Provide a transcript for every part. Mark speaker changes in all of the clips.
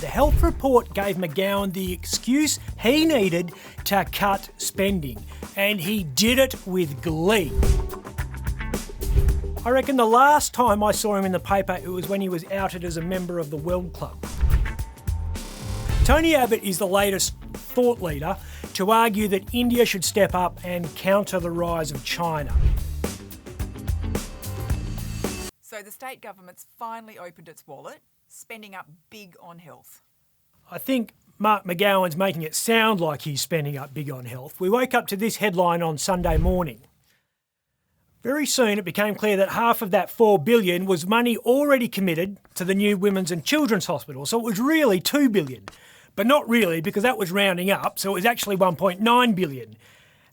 Speaker 1: The health report gave McGowan the excuse he needed to cut spending, and he did it with glee. I reckon the last time I saw him in the paper, it was when he was outed as a member of the Weld Club. Tony Abbott is the latest thought leader to argue that India should step up and counter the rise of China.
Speaker 2: So the state government's finally opened its wallet, spending up big on health.
Speaker 1: I think Mark McGowan's making it sound like he's spending up big on health. We woke up to this headline on Sunday morning. Very soon it became clear that half of that $4 billion was money already committed to the new Women's and Children's Hospital. So it was really $2 billion. But not really, because that was rounding up, so it was actually $1.9 billion.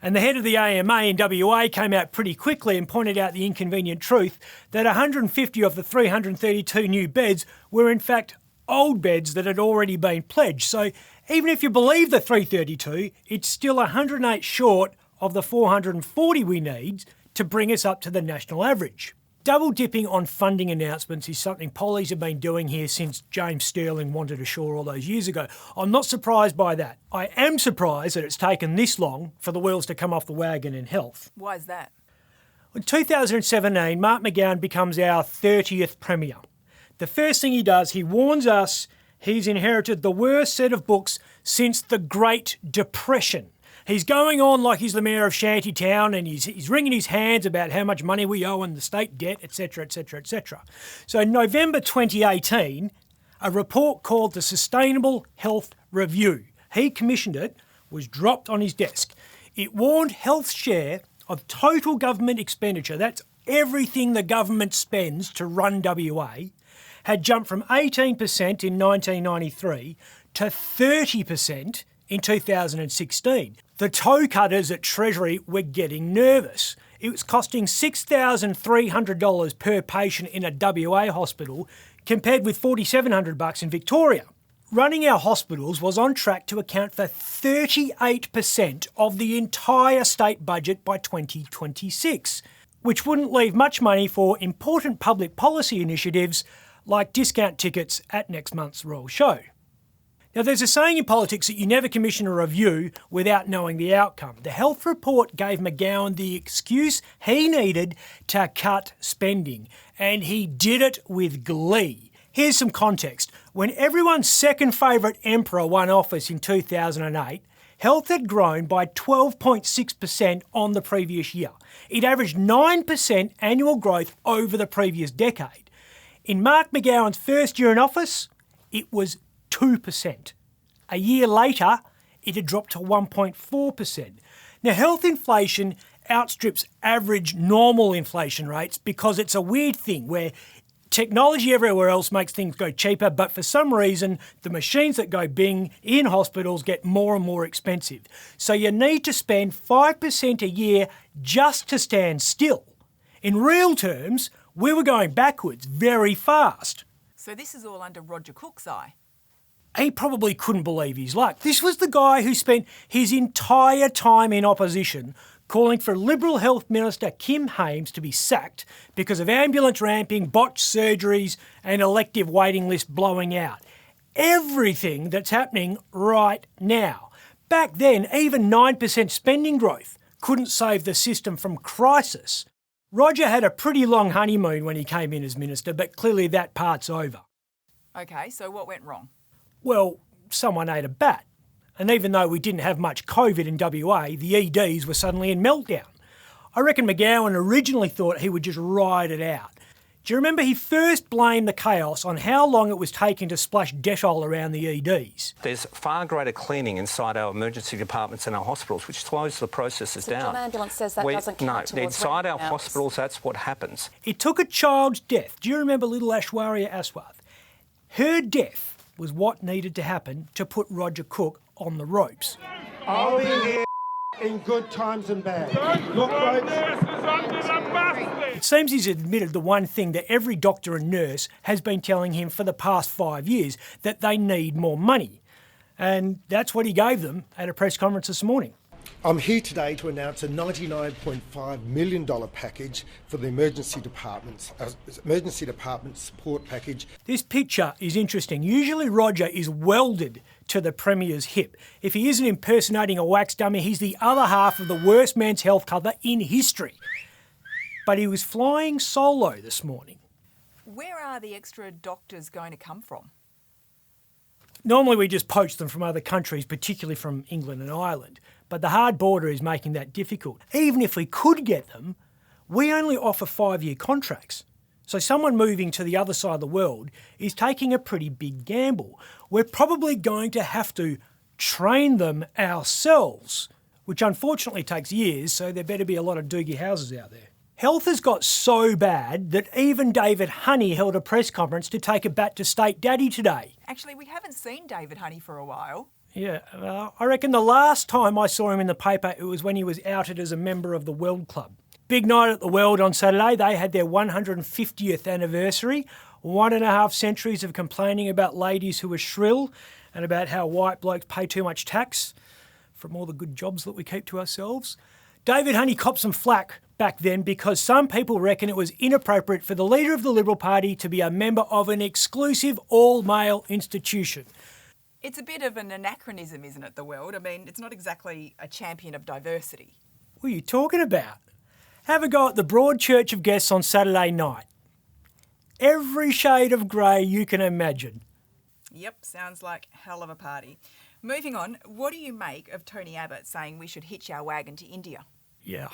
Speaker 1: And the head of the AMA in WA came out pretty quickly and pointed out the inconvenient truth that 150 of the 332 new beds were in fact old beds that had already been pledged. So even if you believe the 332, it's still 108 short of the 440 we need to bring us up to the national average. Double dipping on funding announcements is something Pollies have been doing here since James Sterling wanted ashore all those years ago. I'm not surprised by that. I am surprised that it's taken this long for the wheels to come off the wagon in health.
Speaker 2: Why is that?
Speaker 1: In 2017, Mark McGowan becomes our 30th Premier. The first thing he does, he warns us he's inherited the worst set of books since the Great Depression. He's going on like he's the mayor of Shantytown and he's wringing his hands about how much money we owe and the state debt, etc, etc, etc. So in November 2018, a report called the Sustainable Health Review, he commissioned it, was dropped on his desk. It warned health's share of total government expenditure, that's everything the government spends to run WA, had jumped from 18% in 1993 to 30% in 2016. The toe cutters at Treasury were getting nervous. It was costing $6,300 per patient in a WA hospital compared with $4,700 in Victoria. Running our hospitals was on track to account for 38% of the entire state budget by 2026, which wouldn't leave much money for important public policy initiatives like discount tickets at next month's Royal Show. Now, there's a saying in politics that you never commission a review without knowing the outcome. The health report gave McGowan the excuse he needed to cut spending, and he did it with glee. Here's some context. When everyone's second favourite emperor won office in 2008, health had grown by 12.6% on the previous year. It averaged 9% annual growth over the previous decade. In Mark McGowan's first year in office, it was 2%. A year later, it had dropped to 1.4%. Now, health inflation outstrips average normal inflation rates because it's a weird thing where technology everywhere else makes things go cheaper, but for some reason, the machines that go bing in hospitals get more and more expensive. So you need to spend 5% a year just to stand still. In real terms, we were going backwards very fast.
Speaker 2: So this is all under Roger Cook's eye.
Speaker 1: He probably couldn't believe his luck. This was the guy who spent his entire time in opposition calling for Liberal Health Minister Kim Hames to be sacked because of ambulance ramping, botched surgeries and elective waiting lists blowing out. Everything that's happening right now. Back then, even 9% spending growth couldn't save the system from crisis. Roger had a pretty long honeymoon when he came in as minister, but clearly that part's over.
Speaker 2: Okay, so what went wrong?
Speaker 1: Well, someone ate a bat. And even though we didn't have much COVID in WA, the EDs were suddenly in meltdown. I reckon McGowan originally thought he would just ride it out. Do you remember he first blamed the chaos on how long it was taking to splash Dettol around the EDs?
Speaker 3: There's far greater cleaning inside our emergency departments and our hospitals, which slows the processes down.
Speaker 4: John Ambulance says that doesn't count towards
Speaker 3: inside our
Speaker 4: hours.
Speaker 3: hospitals, that's what happens.
Speaker 1: It took a child's death. Do you remember little Ashwarya Aswath? Her death was what needed to happen to put Roger Cook on the ropes.
Speaker 5: I'll be here in good times and bad. Look,
Speaker 1: It seems he's admitted the one thing that every doctor and nurse has been telling him for the past 5 years, that they need more money. And that's what he gave them at a press conference this morning.
Speaker 5: I'm here today to announce a $99.5 million package for the emergency department support package.
Speaker 1: This picture is interesting. Usually Roger is welded to the Premier's hip. If he isn't impersonating a wax dummy, he's the other half of the worst men's health cover in history. But he was flying solo this morning.
Speaker 2: Where are the extra doctors going to come from?
Speaker 1: Normally we just poach them from other countries, particularly from England and Ireland. But the hard border is making that difficult. Even if we could get them, we only offer 5-year contracts. So someone moving to the other side of the world is taking a pretty big gamble. We're probably going to have to train them ourselves, which unfortunately takes years, so there better be a lot of doogie houses out there. Health has got so bad that even David Honey held a press conference to take a bat to State Daddy today.
Speaker 2: Actually, we haven't seen David Honey for a while.
Speaker 1: Yeah, I reckon the last time I saw him in the paper, it was when he was outed as a member of the Weld Club. Big night at the Weld on Saturday. They had their 150th anniversary. 1.5 centuries of complaining about ladies who are shrill and about how white blokes pay too much tax from all the good jobs that we keep to ourselves. David Honey copped some flack back then because some people reckon it was inappropriate for the leader of the Liberal Party to be a member of an exclusive all-male institution.
Speaker 2: It's a bit of an anachronism, isn't it, the Weld? I mean, it's not exactly a champion of diversity.
Speaker 1: What are you talking about? Have a go at the Broad Church of Guests on Saturday night. Every shade of grey you can imagine.
Speaker 2: Yep, sounds like hell of a party. Moving on, what do you make of Tony Abbott saying we should hitch our wagon to India?
Speaker 1: Yeah,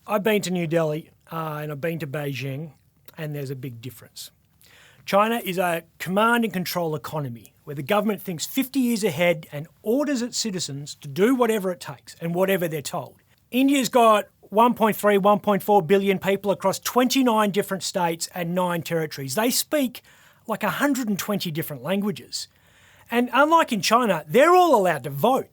Speaker 1: I've been to New Delhi and I've been to Beijing, and there's a big difference. China is a command and control economy where the government thinks 50 years ahead and orders its citizens to do whatever it takes and whatever they're told. India's got 1.3, 1.4 billion people across 29 different states and 9 territories. They speak like 120 different languages. And unlike in China, they're all allowed to vote,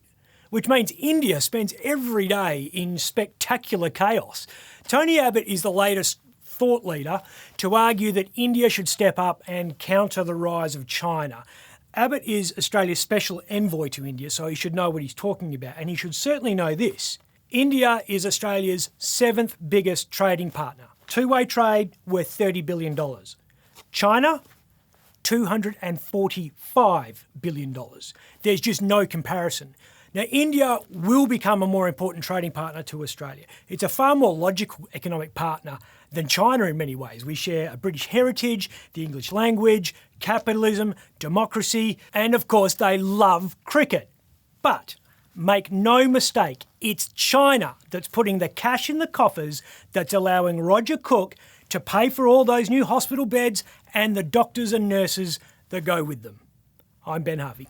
Speaker 1: which means India spends every day in spectacular chaos. Tony Abbott is the latest thought leader to argue that India should step up and counter the rise of China. Abbott is Australia's special envoy to India, so he should know what he's talking about, and he should certainly know this. India is Australia's 7th biggest trading partner. Two-way trade worth $30 billion. China, $245 billion. There's just no comparison. Now, India will become a more important trading partner to Australia. It's a far more logical economic partner than China in many ways. We share a British heritage, the English language, capitalism, democracy, and of course they love cricket. But make no mistake, it's China that's putting the cash in the coffers that's allowing Roger Cook to pay for all those new hospital beds and the doctors and nurses that go with them. I'm Ben Harvey.